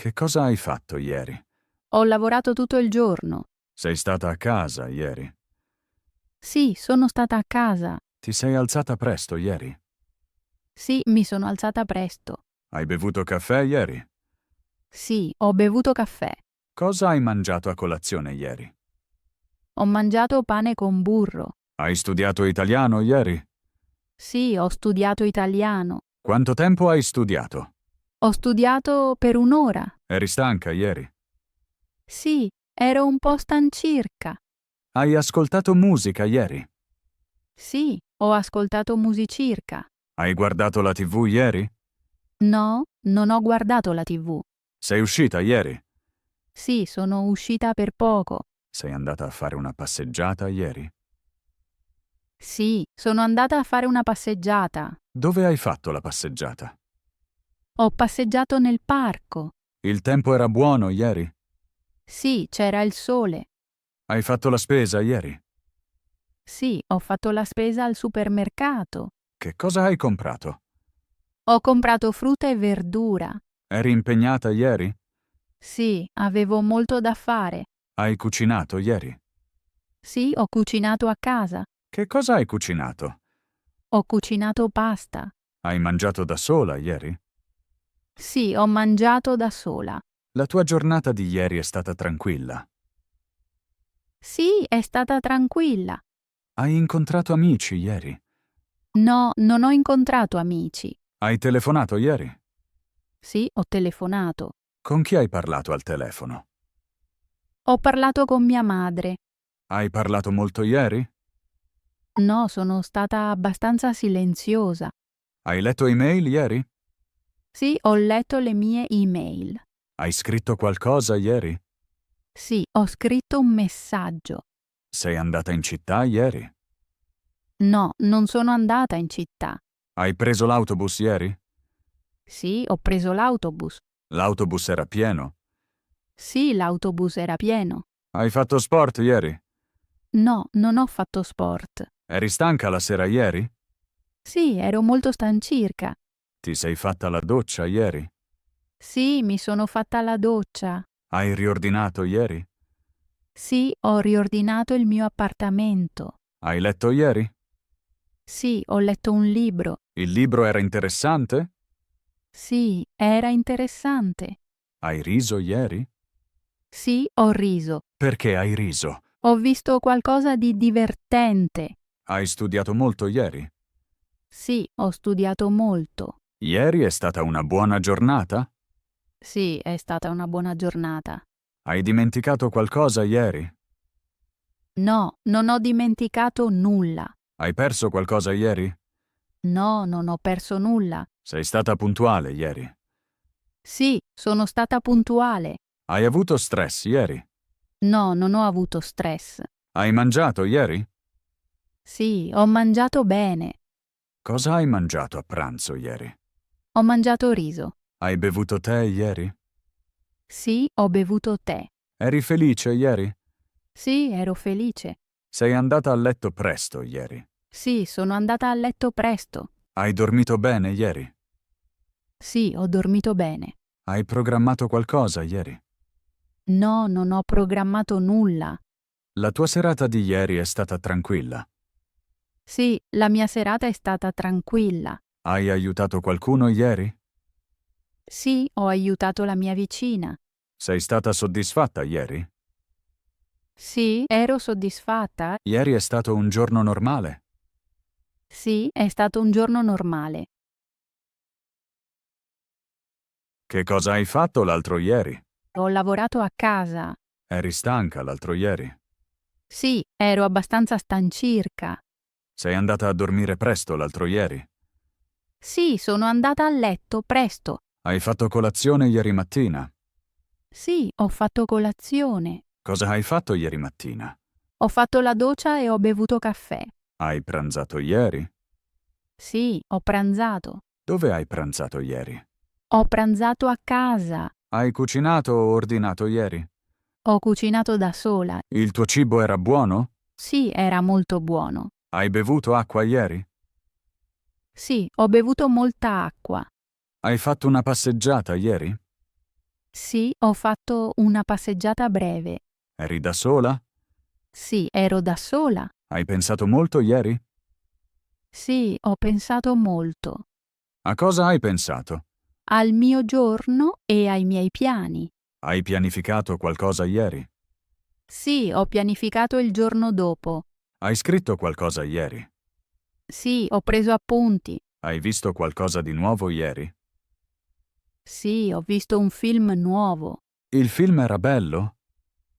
Che cosa hai fatto ieri? Ho lavorato tutto il giorno. Sei stata a casa ieri? Sì, sono stata a casa. Ti sei alzata presto ieri? Sì, mi sono alzata presto. Hai bevuto caffè ieri? Sì, ho bevuto caffè. Cosa hai mangiato a colazione ieri? Ho mangiato pane con burro. Hai studiato italiano ieri? Sì, ho studiato italiano. Quanto tempo hai studiato? Ho studiato per un'ora. Eri stanca ieri? Sì, ero un po' stancirca. Hai ascoltato musica ieri? Sì, ho ascoltato musicirca. Hai guardato la TV ieri? No, non ho guardato la TV. Sei uscita ieri? Sì, sono uscita per poco. Sei andata a fare una passeggiata ieri? Sì, sono andata a fare una passeggiata. Dove hai fatto la passeggiata? Ho passeggiato nel parco. Il tempo era buono ieri? Sì, c'era il sole. Hai fatto la spesa ieri? Sì, ho fatto la spesa al supermercato. Che cosa hai comprato? Ho comprato frutta e verdura. Eri impegnata ieri? Sì, avevo molto da fare. Hai cucinato ieri? Sì, ho cucinato a casa. Che cosa hai cucinato? Ho cucinato pasta. Hai mangiato da sola ieri? Sì, ho mangiato da sola. La tua giornata di ieri è stata tranquilla. Sì, è stata tranquilla. Hai incontrato amici ieri? No, non ho incontrato amici. Hai telefonato ieri? Sì, ho telefonato. Con chi hai parlato al telefono? Ho parlato con mia madre. Hai parlato molto ieri? No, sono stata abbastanza silenziosa. Hai letto email ieri? Sì, ho letto le mie email. Hai scritto qualcosa ieri? Sì, ho scritto un messaggio. Sei andata in città ieri? No, non sono andata in città. Hai preso l'autobus ieri? Sì, ho preso l'autobus. L'autobus era pieno. Sì, l'autobus era pieno. Hai fatto sport ieri? No, non ho fatto sport. Eri stanca la sera ieri? Sì, ero molto stancirca. Ti sei fatta la doccia ieri? Sì, mi sono fatta la doccia. Hai riordinato ieri? Sì, ho riordinato il mio appartamento. Hai letto ieri? Sì, ho letto un libro. Il libro era interessante? Sì, era interessante. Hai riso ieri? Sì, ho riso. Perché hai riso? Ho visto qualcosa di divertente. Hai studiato molto ieri? Sì, ho studiato molto. Ieri è stata una buona giornata? Sì, è stata una buona giornata. Hai dimenticato qualcosa ieri? No, non ho dimenticato nulla. Hai perso qualcosa ieri? No, non ho perso nulla. Sei stata puntuale ieri? Sì, sono stata puntuale. Hai avuto stress ieri? No, non ho avuto stress. Hai mangiato ieri? Sì, ho mangiato bene. Cosa hai mangiato a pranzo ieri? Ho mangiato riso. Hai bevuto tè ieri? Sì, ho bevuto tè. Eri felice ieri? Sì, ero felice. Sei andata a letto presto ieri? Sì, sono andata a letto presto. Hai dormito bene ieri? Sì, ho dormito bene. Hai programmato qualcosa ieri? No, non ho programmato nulla. La tua serata di ieri è stata tranquilla. Sì, la mia serata è stata tranquilla. Hai aiutato qualcuno ieri? Sì, ho aiutato la mia vicina. Sei stata soddisfatta ieri? Sì, ero soddisfatta. Ieri è stato un giorno normale? Sì, è stato un giorno normale. Che cosa hai fatto l'altro ieri? Ho lavorato a casa. Eri stanca l'altro ieri? Sì, ero abbastanza stancirca. Sei andata a dormire presto l'altro ieri? Sì, sono andata a letto presto. Hai fatto colazione ieri mattina? Sì, ho fatto colazione. Cosa hai fatto ieri mattina? Ho fatto la doccia e ho bevuto caffè. Hai pranzato ieri? Sì, ho pranzato. Dove hai pranzato ieri? Ho pranzato a casa. Hai cucinato o ordinato ieri? Ho cucinato da sola. Il tuo cibo era buono? Sì, era molto buono. Hai bevuto acqua ieri? Sì, ho bevuto molta acqua. Hai fatto una passeggiata ieri? Sì, ho fatto una passeggiata breve. Eri da sola? Sì, ero da sola. Hai pensato molto ieri? Sì, ho pensato molto. A cosa hai pensato? Al mio giorno e ai miei piani. Hai pianificato qualcosa ieri? Sì, ho pianificato il giorno dopo. Hai scritto qualcosa ieri? Sì, ho preso appunti. Hai visto qualcosa di nuovo ieri? Sì, ho visto un film nuovo. Il film era bello?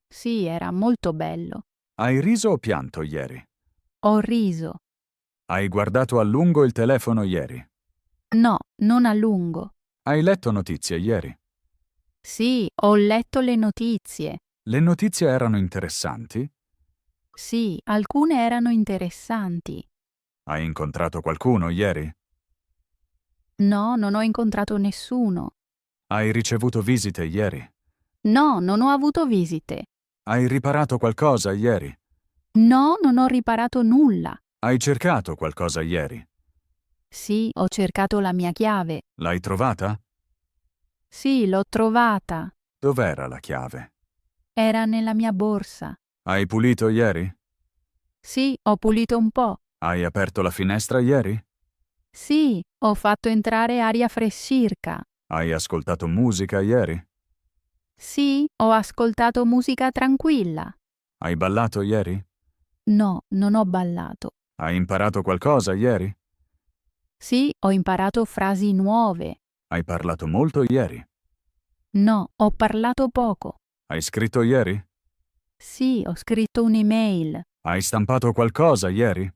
Sì, era molto bello. Hai riso o pianto ieri? Ho riso. Hai guardato a lungo il telefono ieri? No, non a lungo. Hai letto notizie ieri? Sì, ho letto le notizie. Le notizie erano interessanti? Sì, alcune erano interessanti. Hai incontrato qualcuno ieri? No, non ho incontrato nessuno. Hai ricevuto visite ieri? No, non ho avuto visite. Hai riparato qualcosa ieri? No, non ho riparato nulla. Hai cercato qualcosa ieri? Sì, ho cercato la mia chiave. L'hai trovata? Sì, l'ho trovata. Dov'era la chiave? Era nella mia borsa. Hai pulito ieri? Sì, ho pulito un po'. Hai aperto la finestra ieri? Sì, ho fatto entrare aria frescirca. Hai ascoltato musica ieri? Sì, ho ascoltato musica tranquilla. Hai ballato ieri? No, non ho ballato. Hai imparato qualcosa ieri? Sì, ho imparato frasi nuove. Hai parlato molto ieri? No, ho parlato poco. Hai scritto ieri? Sì, ho scritto un'email. Hai stampato qualcosa ieri?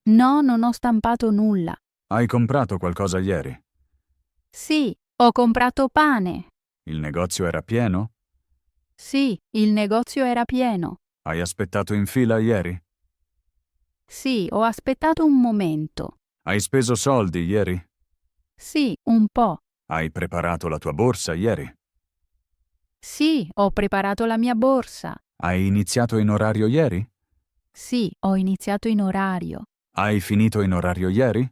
No, non ho stampato nulla. Hai comprato qualcosa ieri? Sì, ho comprato pane. Il negozio era pieno? Sì, il negozio era pieno. Hai aspettato in fila ieri? Sì, ho aspettato un momento. Hai speso soldi ieri? Sì, un po'. Hai preparato la tua borsa ieri? Sì, ho preparato la mia borsa. Hai iniziato in orario ieri? Sì, ho iniziato in orario. Hai finito in orario ieri?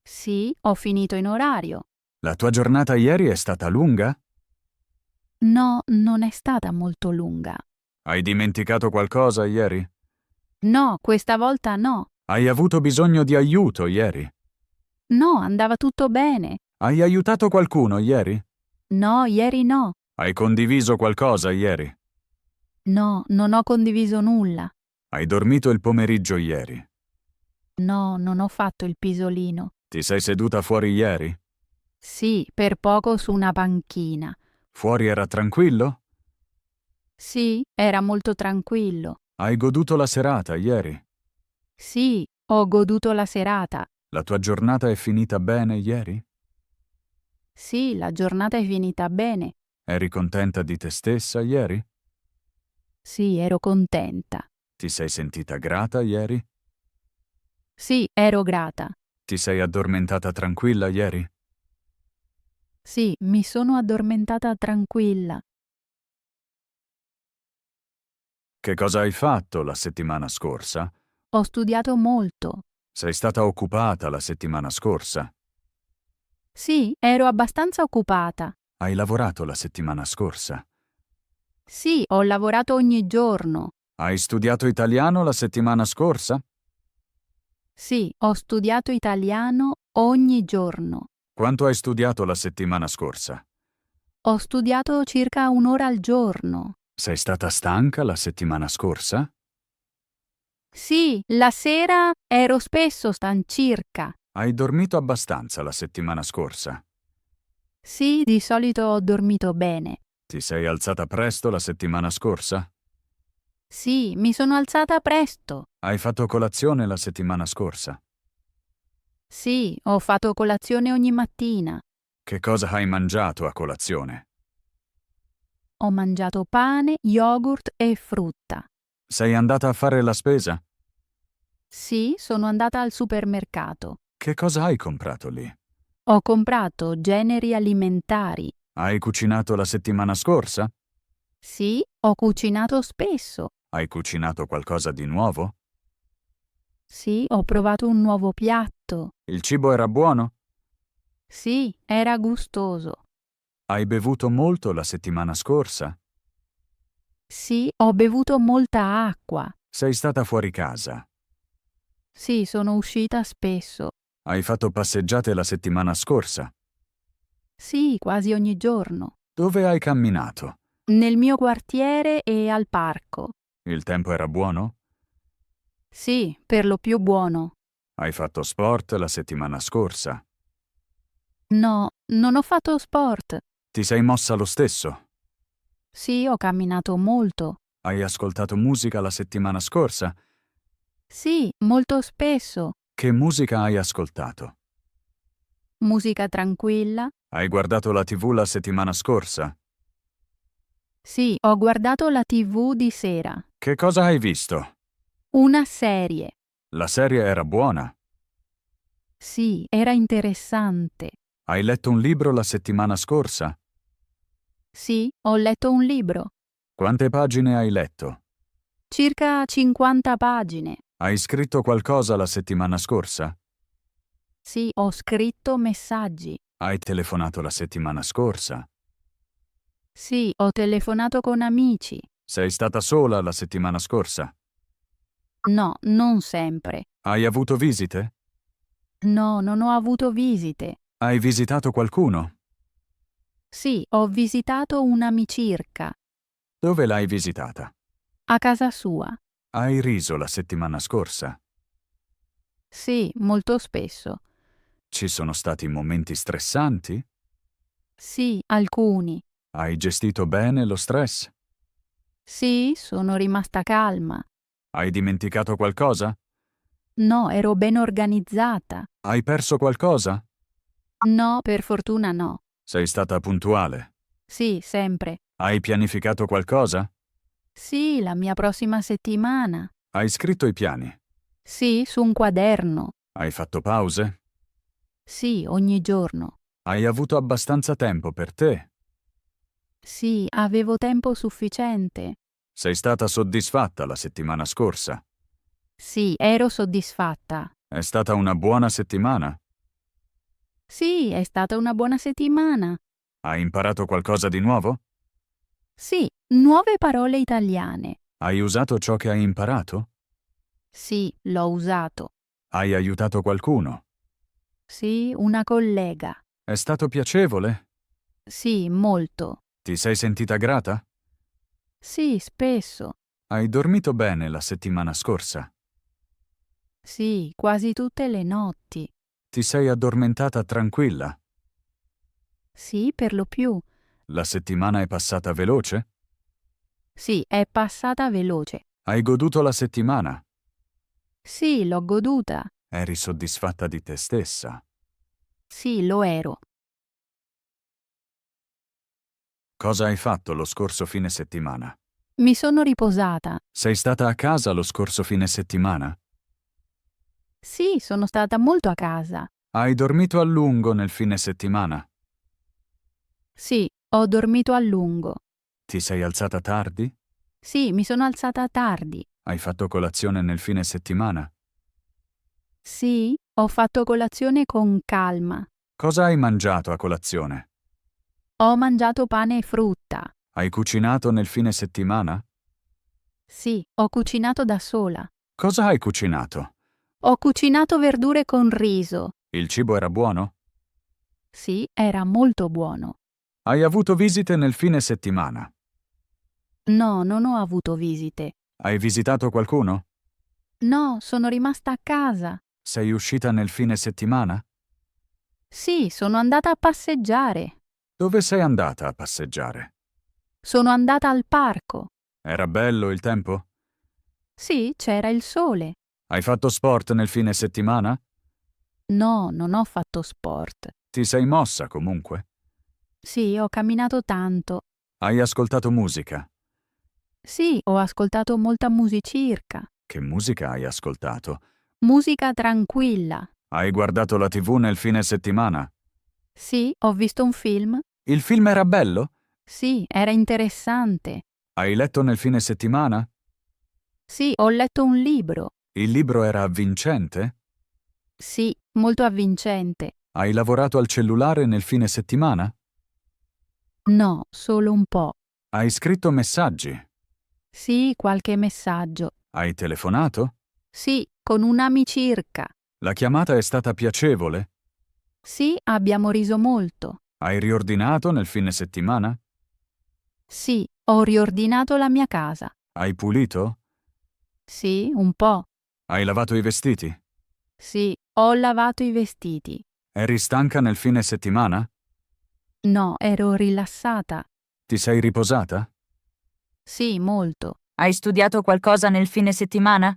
Sì, ho finito in orario. La tua giornata ieri è stata lunga? No, non è stata molto lunga. Hai dimenticato qualcosa ieri? No, questa volta no. Hai avuto bisogno di aiuto ieri? No, andava tutto bene. Hai aiutato qualcuno ieri? No, ieri no. Hai condiviso qualcosa ieri? No, non ho condiviso nulla. Hai dormito il pomeriggio ieri? No, non ho fatto il pisolino. Ti sei seduta fuori ieri? Sì, per poco su una panchina. Fuori era tranquillo? Sì, era molto tranquillo. Hai goduto la serata ieri? Sì, ho goduto la serata. La tua giornata è finita bene ieri? Sì, la giornata è finita bene. Eri contenta di te stessa ieri? Sì, ero contenta. Ti sei sentita grata ieri? Sì, ero grata. Ti sei addormentata tranquilla ieri? Sì, mi sono addormentata tranquilla. Che cosa hai fatto la settimana scorsa? Ho studiato molto. Sei stata occupata la settimana scorsa? Sì, ero abbastanza occupata. Hai lavorato la settimana scorsa? Sì, ho lavorato ogni giorno. Hai studiato italiano la settimana scorsa? Sì, ho studiato italiano ogni giorno. Quanto hai studiato la settimana scorsa? Ho studiato circa un'ora al giorno. Sei stata stanca la settimana scorsa? Sì, la sera ero spesso stancirca. Hai dormito abbastanza la settimana scorsa? Sì, di solito ho dormito bene. Ti sei alzata presto la settimana scorsa? Sì, mi sono alzata presto. Hai fatto colazione la settimana scorsa? Sì, ho fatto colazione ogni mattina. Che cosa hai mangiato a colazione? Ho mangiato pane, yogurt e frutta. Sei andata a fare la spesa? Sì, sono andata al supermercato. Che cosa hai comprato lì? Ho comprato generi alimentari. Hai cucinato la settimana scorsa? Sì, ho cucinato spesso. Hai cucinato qualcosa di nuovo? Sì, ho provato un nuovo piatto. Il cibo era buono? Sì, era gustoso. Hai bevuto molto la settimana scorsa? Sì, ho bevuto molta acqua. Sei stata fuori casa. Sì, sono uscita spesso. Hai fatto passeggiate la settimana scorsa. Sì, quasi ogni giorno. Dove hai camminato? Nel mio quartiere e al parco. Il tempo era buono? Sì, per lo più buono. Hai fatto sport la settimana scorsa. No, non ho fatto sport. Ti sei mossa lo stesso. Sì, ho camminato molto. Hai ascoltato musica la settimana scorsa. Sì, molto spesso. Che musica hai ascoltato? Musica tranquilla. Hai guardato la TV la settimana scorsa? Sì, ho guardato la TV di sera. Che cosa hai visto? Una serie. La serie era buona. Sì, era interessante. Hai letto un libro la settimana scorsa? Sì, ho letto un libro. Quante pagine hai letto? Circa 50 pagine. Hai scritto qualcosa la settimana scorsa? Sì, ho scritto messaggi. Hai telefonato la settimana scorsa? Sì, ho telefonato con amici. Sei stata sola la settimana scorsa? No, non sempre. Hai avuto visite? No, non ho avuto visite. Hai visitato qualcuno? Sì, ho visitato un'amicirca. Dove l'hai visitata? A casa sua. Hai riso la settimana scorsa? Sì, molto spesso. Ci sono stati momenti stressanti? Sì, alcuni. Hai gestito bene lo stress? Sì, sono rimasta calma. Hai dimenticato qualcosa? No, ero ben organizzata. Hai perso qualcosa? No, per fortuna no. Sei stata puntuale? Sì, sempre. Hai pianificato qualcosa? Sì, la mia prossima settimana. Hai scritto i piani? Sì, su un quaderno. Hai fatto pause? Sì, ogni giorno. Hai avuto abbastanza tempo per te? Sì, avevo tempo sufficiente. Sei stata soddisfatta la settimana scorsa? Sì, ero soddisfatta. È stata una buona settimana? Sì, è stata una buona settimana. Hai imparato qualcosa di nuovo? Sì, nuove parole italiane. Hai usato ciò che hai imparato? Sì, l'ho usato. Hai aiutato qualcuno? Sì, una collega. È stato piacevole? Sì, molto. Ti sei sentita grata? Sì, spesso. Hai dormito bene la settimana scorsa? Sì, quasi tutte le notti. Ti sei addormentata tranquilla? Sì, per lo più. La settimana è passata veloce? Sì, è passata veloce. Hai goduto la settimana? Sì, l'ho goduta. Eri soddisfatta di te stessa? Sì, lo ero. Cosa hai fatto lo scorso fine settimana? Mi sono riposata. Sei stata a casa lo scorso fine settimana? Sì, sono stata molto a casa. Hai dormito a lungo nel fine settimana? Sì, ho dormito a lungo. Ti sei alzata tardi? Sì, mi sono alzata tardi. Hai fatto colazione nel fine settimana? Sì, ho fatto colazione con calma. Cosa hai mangiato a colazione? Ho mangiato pane e frutta. Hai cucinato nel fine settimana? Sì, ho cucinato da sola. Cosa hai cucinato? Ho cucinato verdure con riso. Il cibo era buono? Sì, era molto buono. Hai avuto visite nel fine settimana? No, non ho avuto visite. Hai visitato qualcuno? No, sono rimasta a casa. Sei uscita nel fine settimana? Sì, sono andata a passeggiare. Dove sei andata a passeggiare? Sono andata al parco. Era bello il tempo? Sì, c'era il sole. Hai fatto sport nel fine settimana? No, non ho fatto sport. Ti sei mossa comunque? Sì, ho camminato tanto. Hai ascoltato musica? Sì, ho ascoltato molta musicirca. Che musica hai ascoltato? Musica tranquilla. Hai guardato la TV nel fine settimana? Sì, ho visto un film. Il film era bello? Sì, era interessante. Hai letto nel fine settimana? Sì, ho letto un libro. Il libro era avvincente? Sì, molto avvincente. Hai lavorato al cellulare nel fine settimana? No, solo un po'. Hai scritto messaggi? Sì, qualche messaggio. Hai telefonato? Sì, con un'ami circa. La chiamata è stata piacevole? Sì, abbiamo riso molto. Hai riordinato nel fine settimana? Sì, ho riordinato la mia casa. Hai pulito? Sì, un po'. Hai lavato i vestiti? Sì, ho lavato i vestiti. Eri stanca nel fine settimana? No, ero rilassata. Ti sei riposata? Sì, molto. Hai studiato qualcosa nel fine settimana?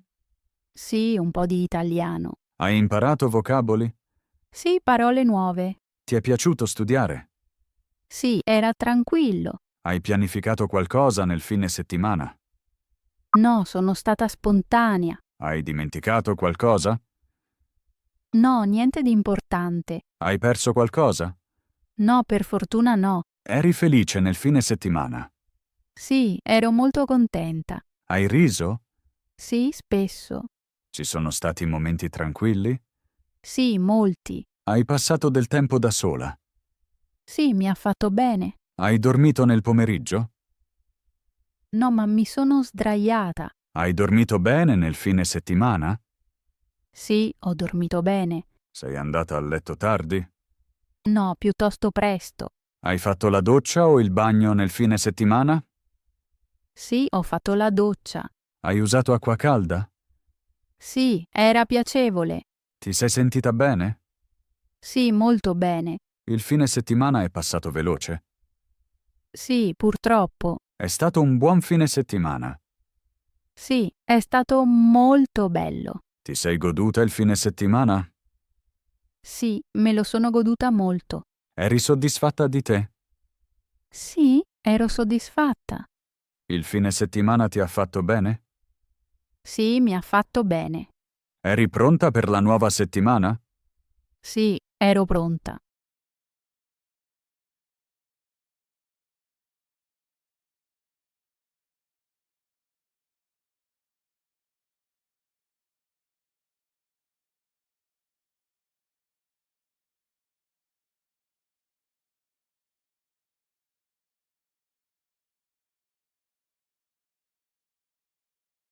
Sì, un po' di italiano. Hai imparato vocaboli? Sì, parole nuove. Ti è piaciuto studiare? Sì, era tranquillo. Hai pianificato qualcosa nel fine settimana? No, sono stata spontanea. Hai dimenticato qualcosa? No, niente di importante. Hai perso qualcosa? No, per fortuna no. Eri felice nel fine settimana? Sì, ero molto contenta. Hai riso? Sì, spesso. Ci sono stati momenti tranquilli? Sì, molti. Hai passato del tempo da sola? Sì, mi ha fatto bene. Hai dormito nel pomeriggio? No, ma mi sono sdraiata. Hai dormito bene nel fine settimana? Sì, ho dormito bene. Sei andata a letto tardi? No, piuttosto presto. Hai fatto la doccia o il bagno nel fine settimana? Sì, ho fatto la doccia. Hai usato acqua calda? Sì, era piacevole. Ti sei sentita bene? Sì, molto bene. Il fine settimana è passato veloce. Sì, purtroppo. È stato un buon fine settimana. Sì, è stato molto bello. Ti sei goduta il fine settimana? Sì, me lo sono goduta molto. Eri soddisfatta di te? Sì, ero soddisfatta. Il fine settimana ti ha fatto bene? Sì, mi ha fatto bene. Eri pronta per la nuova settimana? Sì, ero pronta.